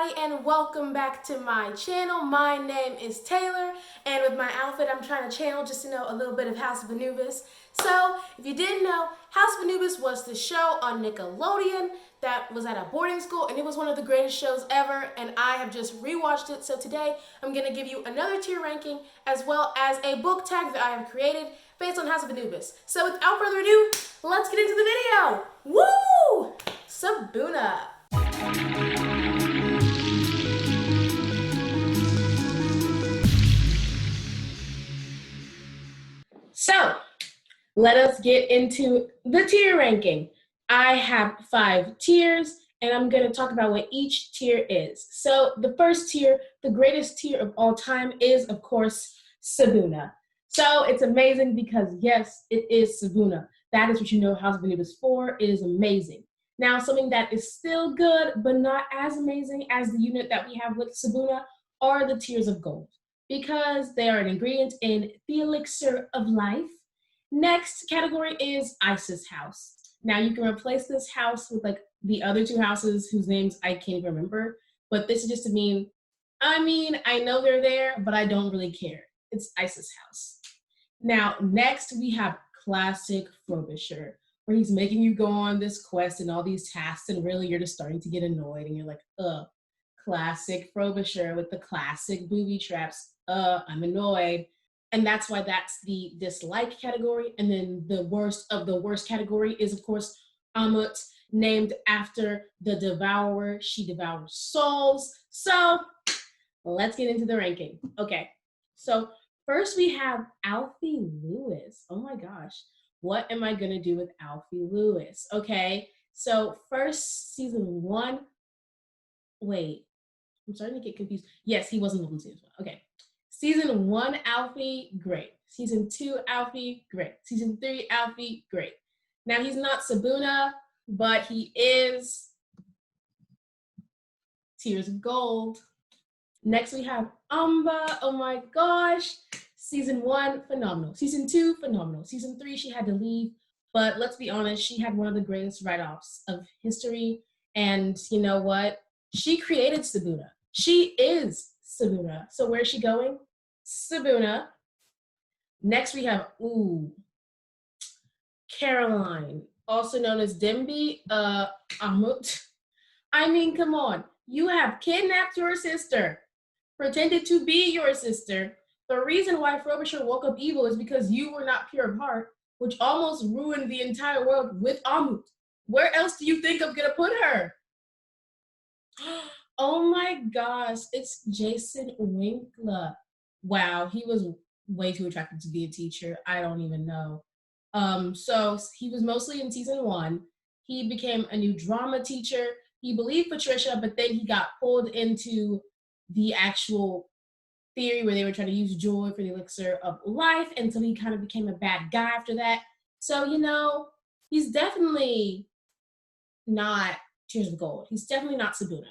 everybody, and welcome back to my channel. My name is Taylor, and with my outfit I'm trying to channel just to know a little bit of House of Anubis. So if you didn't know, House of Anubis was the show on Nickelodeon that was at a boarding school, and it was one of the greatest shows ever, and I have just rewatched it. So today I'm going to give you another tier ranking as well as a book tag that I have created based on House of Anubis. So without further ado, let's get into the video. Woo! Sabuna. So, let us get into the tier ranking. I have 5 tiers, and I'm going to talk about what each tier is. So, the first tier, the greatest tier of all time, is, of course, Sabuna. So, it's amazing because, yes, it is Sabuna. That is what you know House of Anubis for. It is amazing. Now, something that is still good, but not as amazing as the unit that we have with Sabuna, are the tiers of gold, because they are an ingredient in the elixir of life. Next category is Isis house. Now you can replace this house with like the other 2 houses whose names I can't remember, but this is just to mean, I know they're there, but I don't really care. It's Isis house. Now, next we have classic Frobisher, where he's making you go on this quest and all these tasks, and really you're just starting to get annoyed, and you're like, classic Frobisher with the classic booby traps. I'm annoyed. And that's why that's the dislike category. And then the worst of the worst category is, of course, Amut, named after the devourer. She devours souls. So let's get into the ranking. Okay, so first we have Alfie Lewis. Oh my gosh, what am I gonna do with Alfie Lewis? Okay, so first season 1, wait, I'm starting to get confused. Yes, he wasn't in season 1. Okay. Season 1, Alfie, great. Season 2, Alfie, great. Season 3, Alfie, great. Now, he's not Sabuna, but he is Tears of Gold. Next, we have Amba. Oh my gosh. Season 1, phenomenal. Season 2, phenomenal. Season 3, she had to leave. But let's be honest, she had one of the greatest write-offs of history. And you know what? She created Sabuna. She is Sabuna. So where's she going? Sabuna. Next we have, Caroline, also known as Dimby Amut. Come on. You have kidnapped your sister, pretended to be your sister. The reason why Frobisher woke up evil is because you were not pure of heart, which almost ruined the entire world with Amut. Where else do you think I'm gonna put her? Oh my gosh, it's Jason Winkler. Wow, he was way too attractive to be a teacher. I don't even know. So he was mostly in season 1. He became a new drama teacher. He believed Patricia, but then he got pulled into the actual theory where they were trying to use joy for the elixir of life, and so he kind of became a bad guy after that. So, he's definitely not Tears of Gold. He's definitely not Sabuna.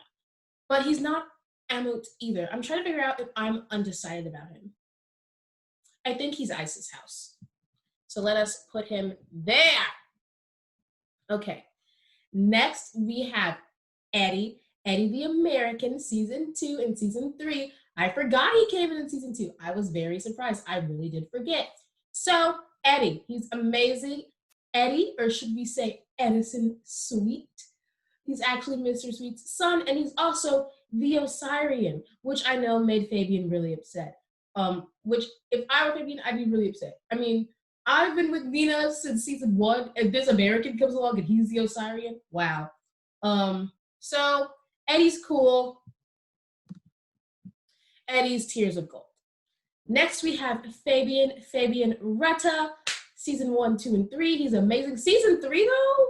But he's not Amut either. I'm trying to figure out if I'm undecided about him. I think he's Isis house. So let us put him there. Okay. Next, we have Eddie. Eddie the American, season 2 and season 3. I forgot he came in season 2. I was very surprised. I really did forget. So, Eddie, he's amazing. Eddie, or should we say Edison Sweet? He's actually Mr. Sweet's son, and he's also the Osirian, which I know made Fabian really upset. Which, if I were Fabian, I'd be really upset. I've been with Nina since season 1, and this American comes along and he's the Osirian. Wow. So Eddie's cool. Eddie's Tears of Gold. Next, we have Fabian Retta, season 1, 2, and 3. He's amazing. Season 3, though,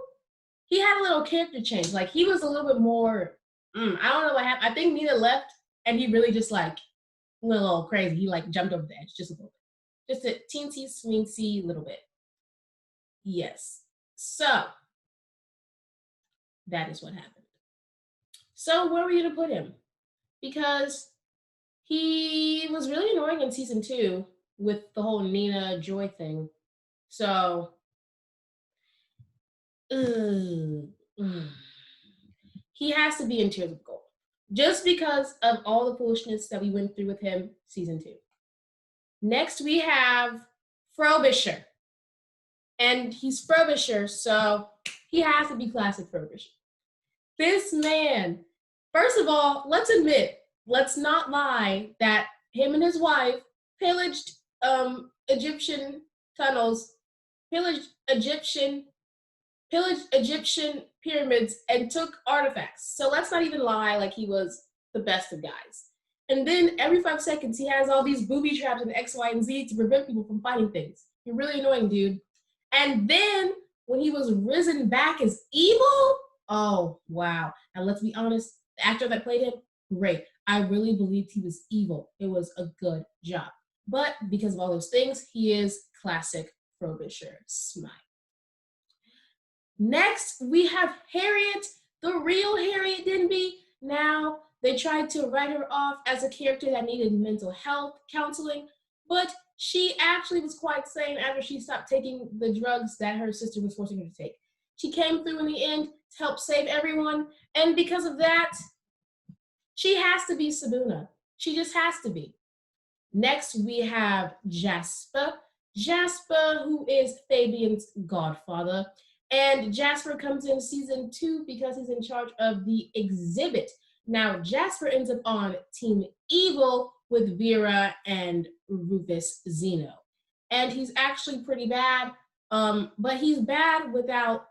he had a little character change. Like, he was a little bit more, I don't know what happened. I think Nina left, and he really just, like, went a little crazy. He, like, jumped over the edge just a little bit. Just a teensy, swincy little bit. Yes. So, that is what happened. So, where were you to put him? Because he was really annoying in season 2 with the whole Nina Joy thing. So, he has to be in Tears of Gold. just because of all the foolishness that we went through with him season 2. Next, we have Frobisher. And he's Frobisher, so he has to be classic Frobisher. This man, first of all, let's not lie that him and his wife pillaged Egyptian tunnels, pillaged Egyptian pyramids, and took artifacts. So let's not even lie like he was the best of guys. And then every 5 seconds, he has all these booby traps and X, Y, and Z to prevent people from finding things. You're really annoying, dude. And then when he was risen back as evil, oh, wow. Now let's be honest, the actor that played him, great. I really believed he was evil. It was a good job. But because of all those things, he is classic Frobisher Smythe. Next, we have Harriet, the real Harriet Denby. Now, they tried to write her off as a character that needed mental health counseling, but she actually was quite sane after she stopped taking the drugs that her sister was forcing her to take. She came through in the end to help save everyone, and because of that, she has to be Sabuna. She just has to be. Next, we have Jasper. Jasper, who is Fabian's godfather. And Jasper comes in season 2 because he's in charge of the exhibit. Now, Jasper ends up on Team Evil with Vera and Rufus Zeno. And he's actually pretty bad, but he's bad without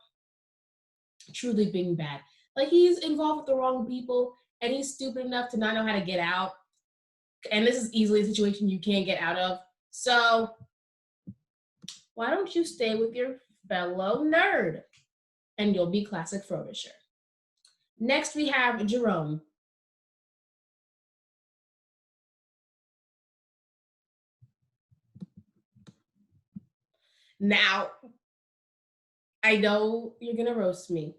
truly being bad. Like, he's involved with the wrong people, and he's stupid enough to not know how to get out. And this is easily a situation you can't get out of. So, why don't you stay with your fellow nerd? And you'll be classic Frobisher. Next, we have Jerome. Now, I know you're gonna roast me,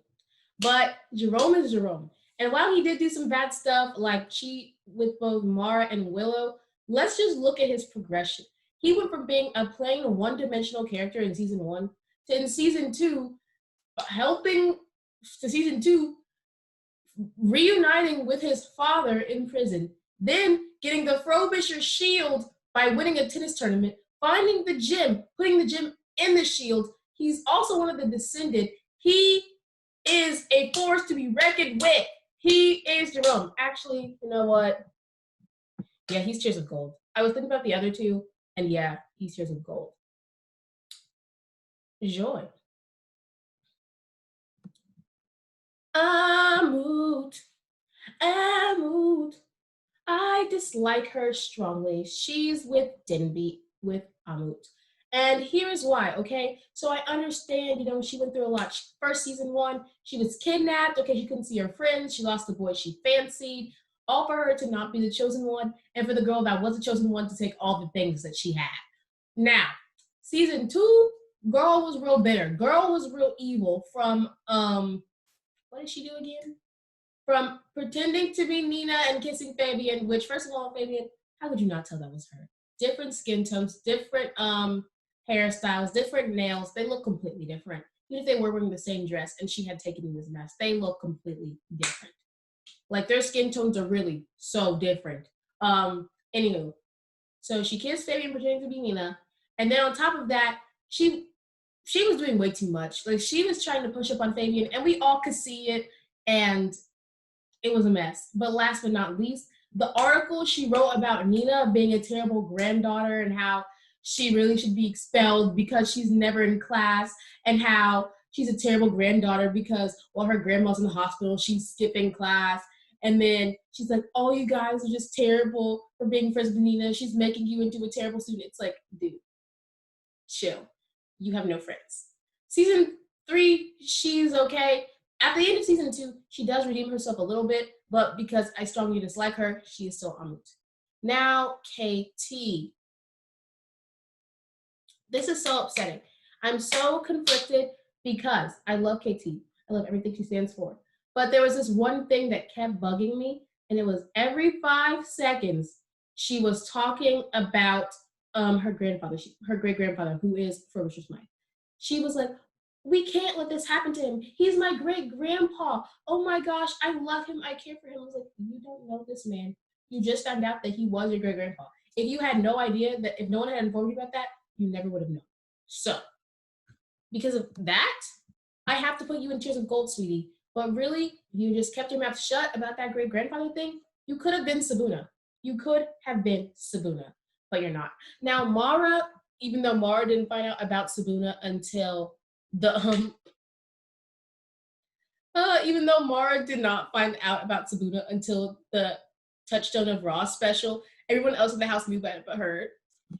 but Jerome is Jerome. And while he did do some bad stuff, like cheat with both Mara and Willow, let's just look at his progression. He went from being a plain one-dimensional character in season 1 to in season 2, reuniting with his father in prison, then getting the Frobisher shield by winning a tennis tournament, finding the gym, putting the gym in the shield. He's also one of the descended. He is a force to be reckoned with. He is Jerome. Actually, you know what? Yeah, he's Tears of Gold. I was thinking about the other two, and yeah, he's Tears of Gold. Joy. Amut. I dislike her strongly. She's with Denby, with Amut. And here's why, okay? So I understand, she went through a lot. First season 1, she was kidnapped. Okay, she couldn't see her friends. She lost the boy she fancied. All for her to not be the chosen one, and for the girl that was the chosen one to take all the things that she had. Now, season 2, girl was real bitter. Girl was real evil from, what did she do again? From pretending to be Nina and kissing Fabian, which, first of all, Fabian, how could you not tell that was her? Different skin tones, different hairstyles, different nails. They look completely different. Even if they were wearing the same dress and she had taken Nina's mask, they look completely different. Like, their skin tones are really so different. Anywho, so she kissed Fabian pretending to be Nina, and then on top of that, she was doing way too much. Like, she was trying to push up on Fabian, and we all could see it, and it was a mess. But last but not least, the article she wrote about Nina being a terrible granddaughter and how she really should be expelled because she's never in class, and how she's a terrible granddaughter because while her grandma's in the hospital, she's skipping class. And then she's like, oh, you guys are just terrible for being friends with Nina. She's making you into a terrible student. It's like, dude, chill. You have no friends. Season 3, she's okay. At the end of season 2, she does redeem herself a little bit, but because I strongly dislike her, she is still Amut. Now, KT. This is so upsetting. I'm so conflicted because I love KT. I love everything she stands for. But there was this one thing that kept bugging me, and it was every 5 seconds, she was talking about her grandfather, her great-grandfather, who is Frobisher Smythe. She was like, We can't let this happen to him. He's my great grandpa. Oh my gosh, I love him. I care for him. I was like, you don't know this man. You just found out that he was your great grandpa. If you had no idea, that if no one had informed you about that, you never would have known. So, because of that, I have to put you in tears of gold, sweetie. But really, you just kept your mouth shut about that great grandfather thing. You could have been Sabuna. You could have been Sabuna, but you're not. Now, Mara, even though Mara didn't find out about Sabuna until the even though Mara did not find out about Sabuna until the Touchstone of Raw special, everyone else in the house knew about it but her.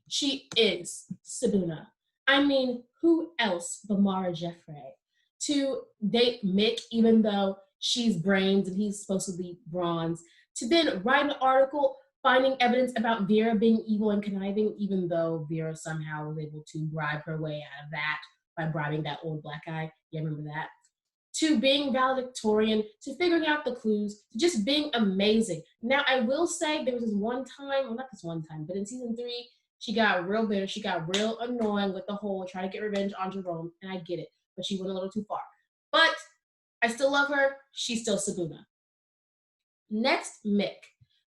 She is Sabuna. I mean, who else but Mara Jeffrey to date Mick, even though she's brains and he's supposed to be bronze, to then write an article finding evidence about Vera being evil and conniving, even though Vera somehow was able to bribe her way out of that by bribing that old black guy. You remember that? To being valedictorian, to figuring out the clues, to just being amazing. Now, I will say there was this one time, well, not this one time, but in season 3, she got real bitter. She got real annoying with the whole trying to get revenge on Jerome, and I get it, but she went a little too far. But I still love her. She's still Sabuna. Next, Mick.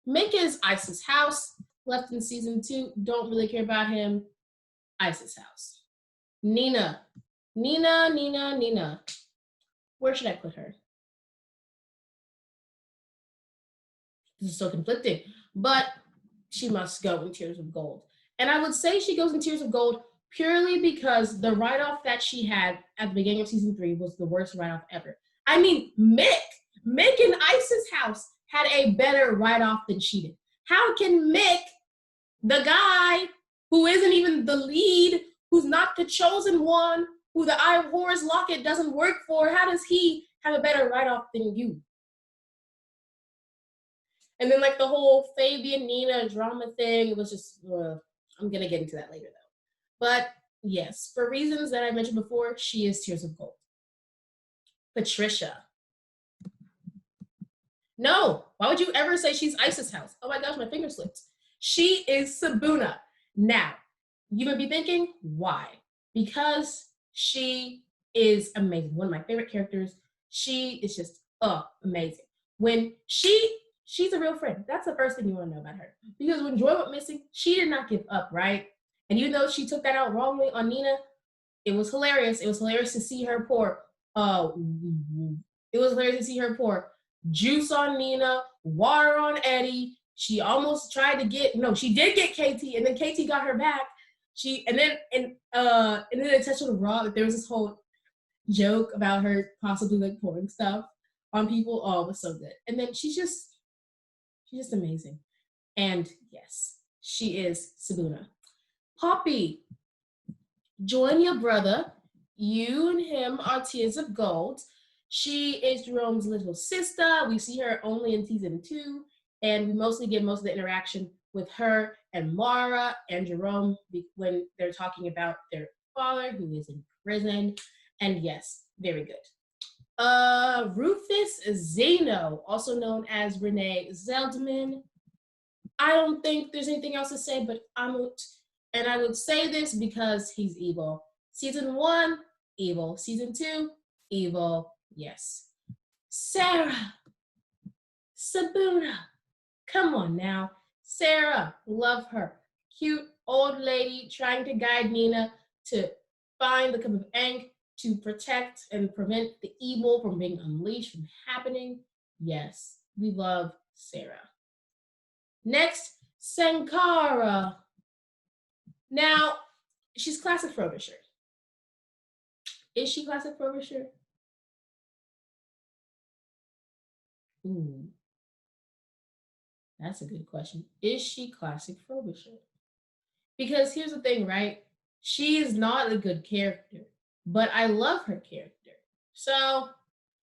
Mick is Isis' house, left in season 2. Don't really care about him. Isis' house. Nina. Nina. Where should I put her? This is so conflicting, but she must go in Tears of Gold. And I would say she goes in Tears of Gold purely because the write-off that she had at the beginning of season 3 was the worst write-off ever. I mean, Mick in Isis' house had a better write-off than she did. How can Mick, the guy who isn't even the lead, who's not the chosen one, who the Eye of Horus locket doesn't work for, how does he have a better write-off than you? And then like the whole Fabian Nina drama thing, it was just, I'm gonna get into that later though. But yes, for reasons that I mentioned before, she is Tears of Gold. Patricia. No, why would you ever say she's Isis' house? Oh my gosh, my finger slipped. She is Sabuna. Now, you may be thinking, why? Because she is amazing. One of my favorite characters. She is just amazing. When she's a real friend. That's the first thing you want to know about her. Because when Joy went missing, she did not give up, right? And even though she took that out wrongly on Nina, it was hilarious. It was hilarious to see her pour. It was hilarious to see her pour juice on Nina, water on Eddie. She almost tried to get she did get KT, and then KT got her back. And then it touched on the Raw. There was this whole joke about her possibly like pouring stuff on people. Oh, it was so good. And then she's just amazing. And yes, she is Sabuna. Poppy, join your brother. You and him are Tears of Gold. She is Jerome's little sister. We see her only in season 2, and we mostly get most of the interaction with her and Mara and Jerome when they're talking about their father, who is in prison. And yes, very good. Rufus Zeno, also known as Renee Zeldman. I don't think there's anything else to say, but and I would say this because he's evil. Season 1, evil. Season 2, evil. Yes. Sarah. Sabuna. Come on now. Sarah, love her. Cute old lady trying to guide Nina to find the cup of ink to protect and prevent the evil from being unleashed from happening. Yes, we love Sarah. Next, Sankara. Now, she's classic Frobisher. Is she classic Frobisher? Ooh, that's a good question. Is she classic Frobisher? Because here's the thing, right? She is not a good character, but I love her character. So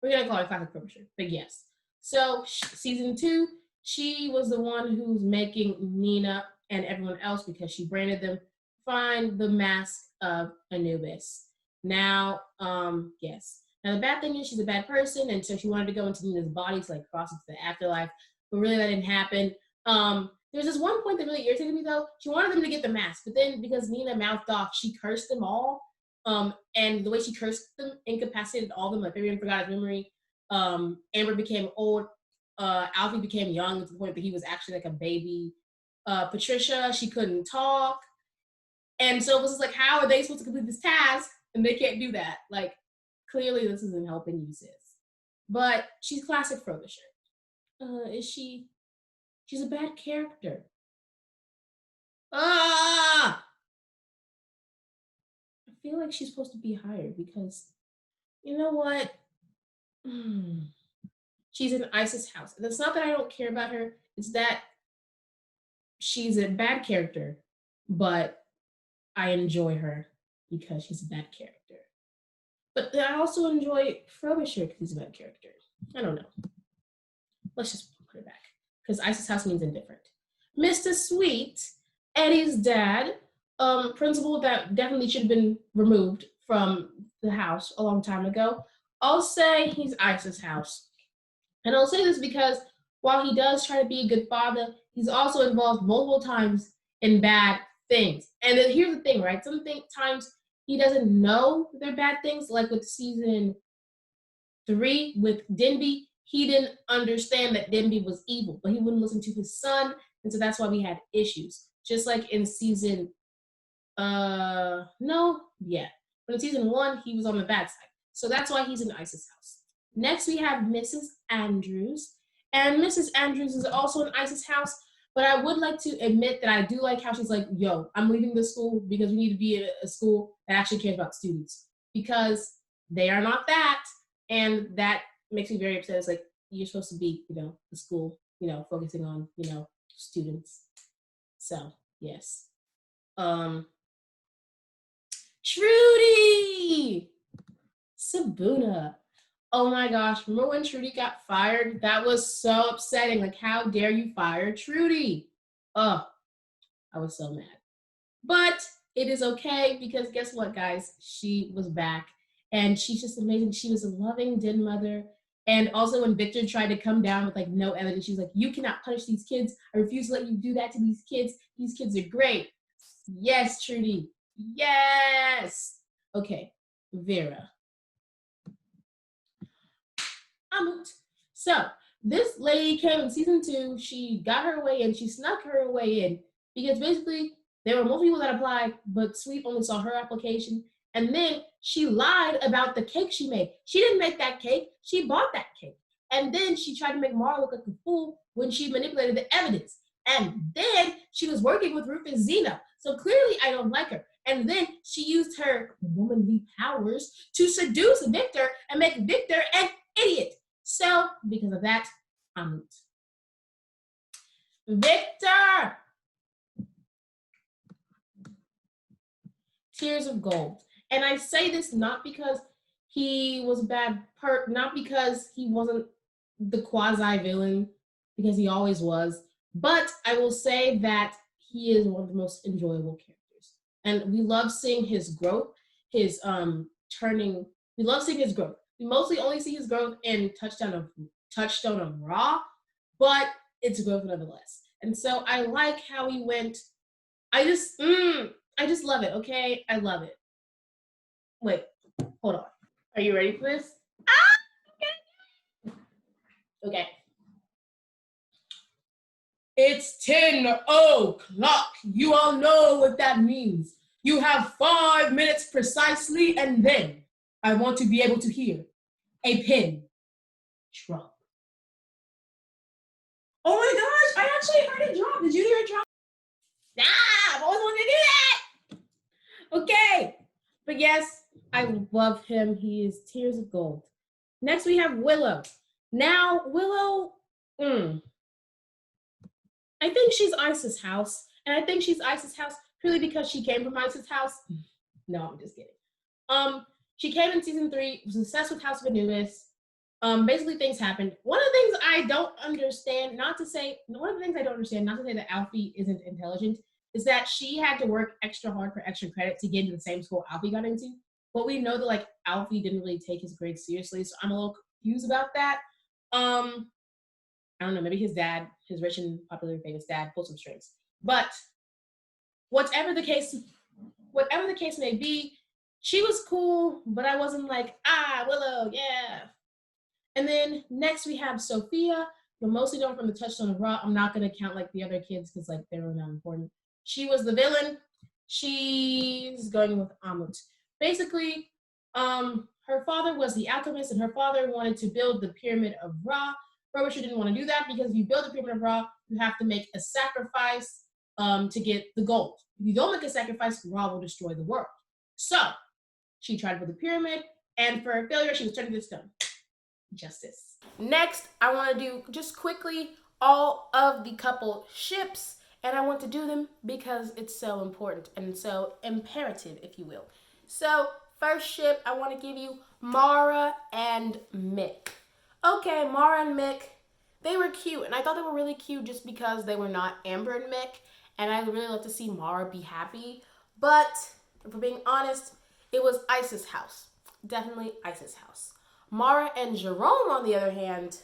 we're gonna call her classic Frobisher. But yes. So season 2, she was the one who's making Nina and everyone else, because she branded them, find the mask of Anubis. Now, yes. Now the bad thing is she's a bad person, and so she wanted to go into Nina's body to like cross into the afterlife, but really that didn't happen. There's this one point that really irritated me though. She wanted them to get the mask, but then because Nina mouthed off, she cursed them all. And the way she cursed them incapacitated all of them. Like Fabian forgot his memory. Amber became old. Alfie became young to the point that he was actually like a baby. Patricia, she couldn't talk. And so it was just like, how are they supposed to complete this task? And they can't do that. Like, clearly this isn't helping you, sis. But she's classic Frobisher. Is she? She's a bad character. Ah! I feel like she's supposed to be hired because, you know what? She's in Isis' house. And it's not that I don't care about her. It's that she's a bad character, but I enjoy her because she's a bad character. But I also enjoy Frobisher because he's a bad character. I don't know. Let's just put it back because Isis House means indifferent. Mr. Sweet, Eddie's dad, principal that definitely should have been removed from the house a long time ago. I'll say he's Isis House. And I'll say this because while he does try to be a good father, he's also involved multiple times in bad things. And then here's the thing, right? Sometimes he doesn't know they're bad things, like with season 3 with Denby. He didn't understand that Denby was evil, but he wouldn't listen to his son, and so that's why we had issues. Just like in season, no, yeah. But in season 1, he was on the bad side. So that's why he's in Isis' house. Next, we have Mrs. Andrews. And Mrs. Andrews is also in Isis' house, but I would like to admit that I do like how she's like, yo, I'm leaving this school because we need to be in a school that actually cares about students. Because they are not that. And that makes me very upset. It's like, you're supposed to be, the school, focusing on, students. So, yes. Trudy! Sabuna. Oh my gosh, remember when Trudy got fired? That was so upsetting. Like, how dare you fire Trudy? Oh, I was so mad. But it is okay because guess what, guys? She was back and she's just amazing. She was a loving den mother. And also when Victor tried to come down with like no evidence, she was like, you cannot punish these kids. I refuse to let you do that to these kids. These kids are great. Yes, Trudy. Yes. Okay, Vera. So this lady came in season 2. She got her way in. She snuck her way in because basically there were multiple people that applied, but Sweet only saw her application. And then she lied about the cake she made. She didn't make that cake. She bought that cake. And then she tried to make Mara look like a fool when she manipulated the evidence. And then she was working with Rufus Zeno. So clearly I don't like her. And then she used her womanly powers to seduce Victor and make Victor an idiot. So, because of that, I'm out. Victor! Tears of Gold. And I say this not because he was a bad not because he wasn't the quasi-villain, because he always was, but I will say that he is one of the most enjoyable characters. And we love seeing his growth, his we love seeing his growth. We mostly only see his growth in Touchstone of Raw, but it's growth nonetheless. And so I like how he went. I just love it. Okay, I love it. Wait, hold on. Are you ready for this? Okay. It's 10 o'clock. You all know what that means. You have 5 minutes precisely, and then I want to be able to hear a pin drop. Oh my gosh, I actually heard it drop. Did you hear it drop? I've always wanted to do that. Okay. But yes, I love him. He is tears of gold. Next, we have Willow. Now, Willow, I think she's Isis' house. And I think she's Isis' house purely because she came from Isis' house. No, I'm just kidding. She came in season 3, was obsessed with House of Anubis. Basically things happened. One of the things I don't understand, not to say that Alfie isn't intelligent, is that she had to work extra hard for extra credit to get into the same school Alfie got into. But we know that like Alfie didn't really take his grades seriously, so I'm a little confused about that. I don't know, maybe his dad, his rich and popular famous dad, pulled some strings. But whatever the case may be, She was cool, but I wasn't like, Willow, yeah. And then next we have Sophia, but mostly known from the Touchstone of Ra. I'm not gonna count like the other kids because like they were not important. She was the villain. She's going with Amut. Basically, her father was the alchemist, and her father wanted to build the pyramid of Ra. Frobisher didn't want to do that because if you build the pyramid of Ra, you have to make a sacrifice to get the gold. If you don't make a sacrifice, Ra will destroy the world. So she tried with the pyramid, and for failure, she was turned into stone. Justice. Next, I want to do just quickly all of the couple ships, and I want to do them because it's so important and so imperative, if you will. So, first ship, I want to give you Mara and Mick. Okay, Mara and Mick, they were cute, and I thought they were really cute just because they were not Amber and Mick, and I really love to see Mara be happy. But, if we're being honest, it was Isis' house. Definitely Isis' house. Mara and Jerome, on the other hand,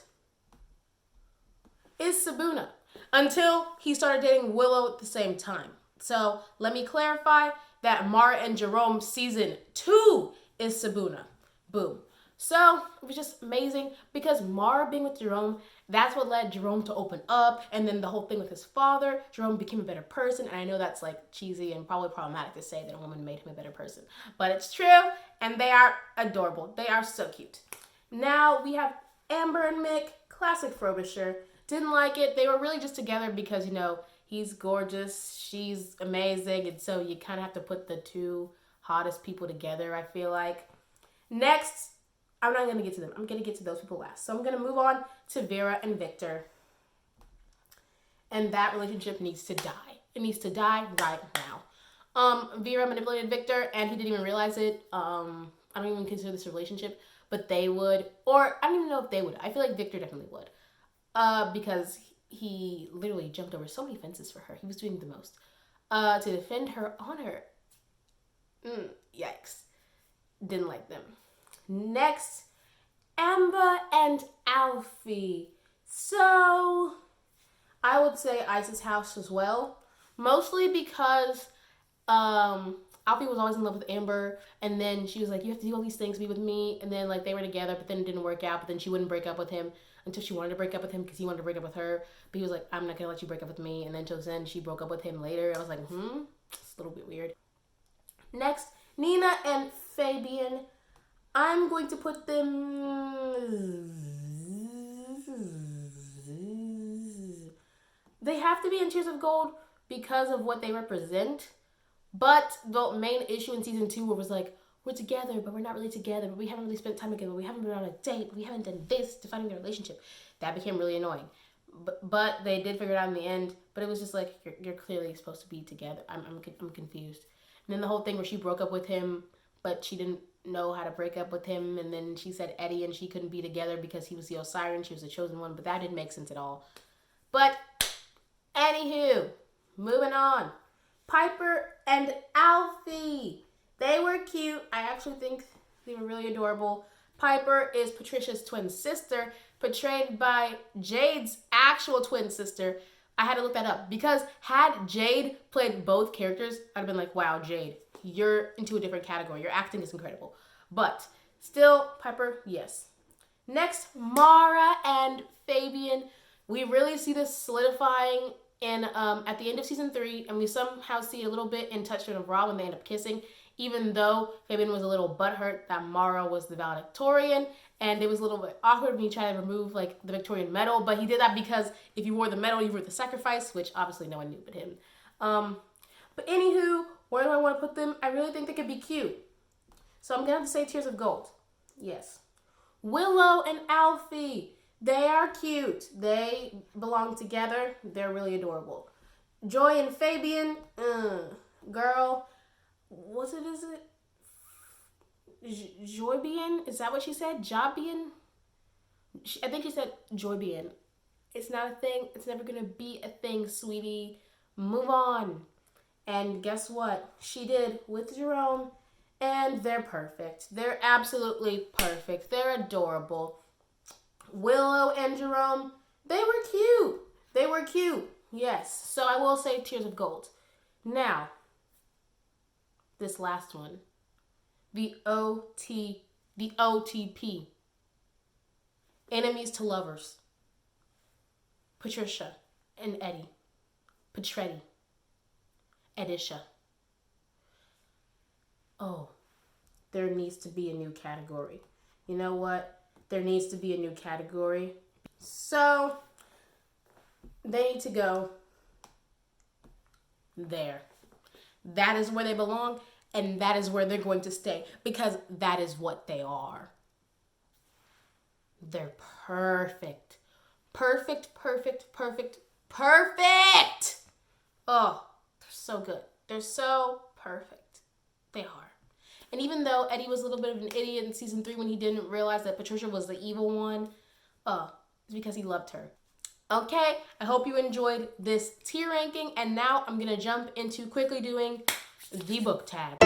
is Sabuna until he started dating Willow at the same time. So let me clarify that Mara and Jerome season 2 is Sabuna. Boom. So it was just amazing because Mara being with Jerome, that's what led Jerome to open up. And then the whole thing with his father, Jerome became a better person. And I know that's like cheesy and probably problematic to say that a woman made him a better person. But it's true, and they are adorable. They are so cute. Now we have Amber and Mick, classic Frobisher. Didn't like it. They were really just together because, you know, he's gorgeous, she's amazing, and so you kind of have to put the two hottest people together, I feel like. Next, I'm not going to get to them. I'm going to get to those people last. So I'm going to move on to Vera and Victor. And that relationship needs to die. It needs to die right now. Vera manipulated Victor, and he didn't even realize it. I don't even consider this a relationship, but they would. Or, I don't even know if they would. I feel like Victor definitely would. Because he literally jumped over so many fences for her. He was doing the most. To defend her honor. Yikes. Didn't like them. Next, Amber and Alfie. So, I would say Isis' house as well. Mostly because Alfie was always in love with Amber, and then she was like, you have to do all these things, be with me, and then like they were together, but then it didn't work out, but then she wouldn't break up with him until she wanted to break up with him because he wanted to break up with her, but he was like, I'm not gonna let you break up with me, and then till then she broke up with him later. I was like, it's a little bit weird. Next, Nina and Fabian. I'm going to put them, they have to be in Tears of Gold because of what they represent. But the main issue in season 2 was like, we're together, but we're not really together, but we haven't really spent time together, we haven't been on a date, we haven't done this, defining their relationship. That became really annoying. But they did figure it out in the end, but it was just like, you're clearly supposed to be together. I'm confused. And then the whole thing where she broke up with him, but she didn't know how to break up with him, and then she said Eddie and she couldn't be together because he was the Osiris, she was the chosen one, but that didn't make sense at all. But, anywho, moving on. Piper and Alfie. They were cute. I actually think they were really adorable. Piper is Patricia's twin sister, portrayed by Jade's actual twin sister. I had to look that up because had Jade played both characters, I'd have been like, wow, Jade, you're into a different category. Your acting is incredible. But still, Piper, yes. Next, Mara and Fabian. We really see this solidifying in at the end of season 3, and we somehow see a little bit in Touchstone of Ra when they end up kissing, even though Fabian was a little butthurt that Mara was the valedictorian, and it was a little bit awkward when he tried to remove like the Victorian medal, but he did that because if you wore the medal, you were the sacrifice, which obviously no one knew but him. But anywho, where do I want to put them? I really think they could be cute. So I'm going to have to say Tears of Gold. Yes. Willow and Alfie. They are cute. They belong together. They're really adorable. Joy and Fabian. Girl. Is it? Joybian? Is that what she said? Jobian? I think she said Joybian. It's not a thing. It's never going to be a thing, sweetie. Move on. And guess what? She did with Jerome. And they're perfect. They're absolutely perfect. They're adorable. Willow and Jerome, they were cute. They were cute. Yes. So I will say Tears of Gold. Now, this last one. the OTP. Enemies to lovers. Patricia and Eddie. Petretti. Edisha. Oh, there needs to be a new category. You know what? There needs to be a new category. So, they need to go there. That is where they belong, and that is where they're going to stay, because that is what they are. They're perfect. Perfect, perfect, perfect, perfect! Oh, they're so good. They're so perfect. They are. And even though Eddie was a little bit of an idiot in season 3 when he didn't realize that Patricia was the evil one, it's because he loved her. Okay, I hope you enjoyed this tier ranking, and now I'm going to jump into quickly doing the book tag.